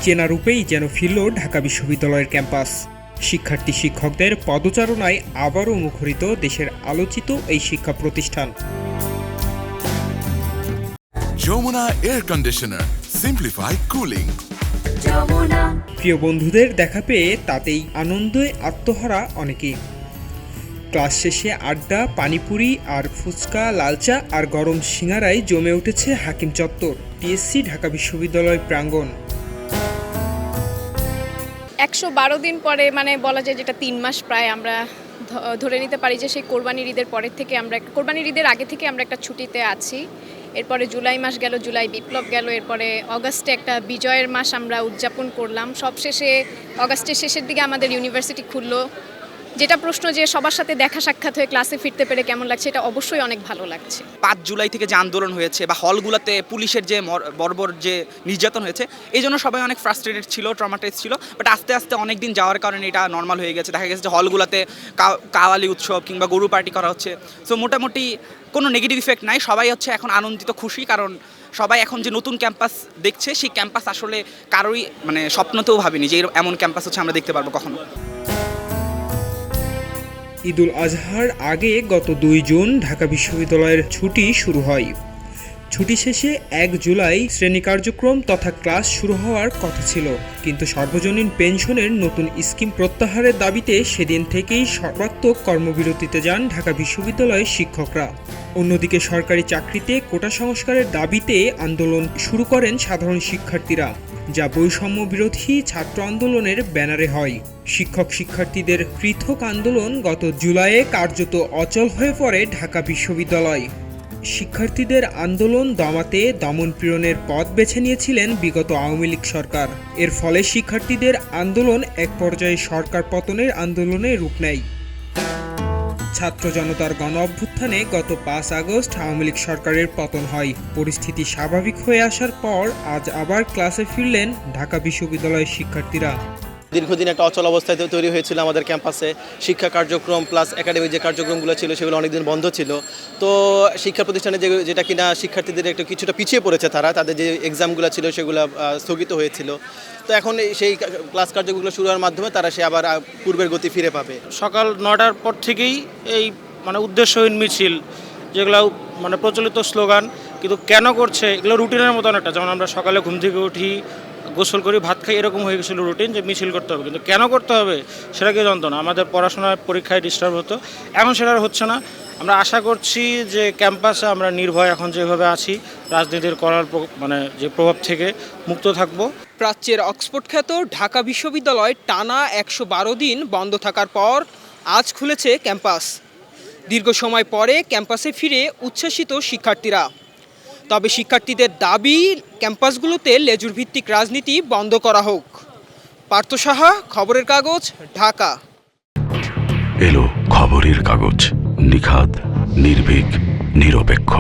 চেনা রূপেই যেন ফিরল ঢাকা বিশ্ববিদ্যালয়ের ক্যাম্পাস। শিক্ষার্থী শিক্ষকদের পদচারণায় আবারও মুখরিত দেশের আলোচিত এই শিক্ষা প্রতিষ্ঠান। Jamuna air conditioner, simplify cooling. প্রিয় বন্ধুদের দেখা পেয়ে তাতেই আনন্দে আত্মহারা অনেকেই। ক্লাস শেষে আড্ডা, পানিপুরি আর ফুচকা, লালচা আর গরম সিঙ্গারায় জমে উঠেছে হাকিম চত্বর, টিএসসি ঢাকা বিশ্ববিদ্যালয় প্রাঙ্গণ। 112 দিন পরে, মানে বলা যায় যেটা 3 মাস প্রায়, আমরা ধরে নিতে পারি যে সেই কোরবানির ঈদের পরের থেকে কোরবানির ঈদের আগে থেকে আমরা একটা ছুটিতে আছি। এরপরে জুলাই মাস গেল, জুলাই বিপ্লব গেল, এরপরে অগাস্টে একটা বিজয়ের মাস আমরা উদযাপন করলাম। সবশেষে অগাস্টের শেষের দিকে আমাদের ইউনিভার্সিটি খুললো। যেটা প্রশ্ন যে সবার সাথে দেখা সাক্ষাৎ হয়ে ক্লাসে ফিরতে পেরে কেমন লাগছে, এটা অবশ্যই অনেক ভালো লাগছে। 5 জুলাই থেকে যে আন্দোলন হয়েছে বা হলগুলোতে পুলিশের যে বর্বর যে নির্যাতন হয়েছে, এই জন্য সবাই অনেক ফ্রাস্ট্রেটেড ছিল, ট্রমাটাইজ ছিল। বাট আস্তে আস্তে অনেক দিন যাওয়ার কারণে এটা নর্মাল হয়ে গেছে। দেখা গেছে যে হলগুলোতে কাওয়ালি উৎসব কিংবা গরু পার্টি করা হচ্ছে। সো মোটামুটি কোনো নেগেটিভ ইফেক্ট নাই, সবাই হচ্ছে এখন আনন্দিত, খুশি। কারণ সবাই এখন যে নতুন ক্যাম্পাস দেখছে, সেই ক্যাম্পাস আসলে কারোই মানে স্বপ্নতেও ভাবিনি যে এমন ক্যাম্পাস হচ্ছে আমরা দেখতে পারবো কখনো। ঈদুল আজহার আগে গত 2 জুন ঢাকা বিশ্ববিদ্যালয়ের ছুটি শুরু হয়। ছুটি শেষে 1 জুলাই শ্রেণী কার্যক্রম তথা ক্লাস শুরু হওয়ার কথা ছিল, কিন্তু সর্বজনীন পেনশনের নতুন স্কিম প্রত্যাহারের দাবিতে সেদিন থেকেই সর্বাত্মক কর্মবিরতিতে যান ঢাকা বিশ্ববিদ্যালয়ের শিক্ষকরা। অন্যদিকে সরকারি চাকরিতে কোটা সংস্কারের দাবিতে আন্দোলন শুরু করেন সাধারণ শিক্ষার্থীরা, যা বৈষম্য বিরোধী ছাত্র আন্দোলনের ব্যানারে হয়। শিক্ষক শিক্ষার্থীদের পৃথক আন্দোলন গত জুলাইয়ে কার্যত অচল হয়ে পড়ে ঢাকা বিশ্ববিদ্যালয়। শিক্ষার্থীদের আন্দোলন দমাতে দমনপীড়নের পথ বেছে নিয়েছিলেন বিগত আওয়ামী লীগ সরকার। এর ফলে শিক্ষার্থীদের আন্দোলন এক পর্যায়ে সরকার পতনের আন্দোলনে রূপ নেয়। ছাত্র জনতার গণ অভ্যুত্থানে গত 5 আগস্ট আওয়ামী লীগ সরকারের পতন হয়। পরিস্থিতি স্বাভাবিক হয়ে আসার পর আজ আবার ক্লাসে ফিরলেন ঢাকা বিশ্ববিদ্যালয়ের শিক্ষার্থীরা। দীর্ঘদিন একটা অচল অবস্থায় তৈরি হয়েছিল আমাদের ক্যাম্পাসে। শিক্ষা কার্যক্রম প্লাস একাডেমিক যে কার্যক্রমগুলো ছিল সেগুলো অনেকদিন বন্ধ ছিল। তো শিক্ষা প্রতিষ্ঠানে যেটা কিনা শিক্ষার্থীদের একটু কিছুটা পিছিয়ে পড়েছে, তাদের যে এক্সামগুলো ছিল সেগুলো স্থগিত হয়েছিল। তো এখন সেই ক্লাস কার্যক্রমগুলো শুরু হওয়ার মাধ্যমে তারা আবার পূর্বের গতি ফিরে পাবে। সকাল 9টার পর থেকেই এই উদ্দেশ্যহীন মিছিল, যেগুলো প্রচলিত স্লোগান, কিন্তু কেন করছে এগুলো রুটিনের মতো অনেকটা। যেমন আমরা সকালে ঘুম থেকে উঠি, গোসল করি, ভাত খাই, এরকম হয়ে গেছিলো রুটিন যে মিছিল করতে হবে, কিন্তু কেন করতে হবে সেটা কেউ জানতো না। আমাদের পড়াশোনায় পরীক্ষায় ডিস্টার্ব হতো, এখন সেটা হচ্ছে না। আমরা আশা করছি যে ক্যাম্পাসে আমরা নির্ভয় এখন যেভাবে আছি রাজনীতির করার যে প্রভাব থেকে মুক্ত থাকব। প্রাচ্যের অক্সফোর্ড খ্যাত ঢাকা বিশ্ববিদ্যালয় টানা 112 দিন বন্ধ থাকার পর আজ খুলেছে ক্যাম্পাস। দীর্ঘ সময় পরে ক্যাম্পাসে ফিরে উচ্ছ্বসিত শিক্ষার্থীরা। তবে শিক্ষার্থীদের দাবি ক্যাম্পাসগুলোতে লেজুর ভিত্তিক রাজনীতি বন্ধ করা হোক। পার্থ সাহা, খবরের কাগজ, ঢাকা। এলো খবরের কাগজ, নিখাত, নির্ভীক, নিরপেক্ষ।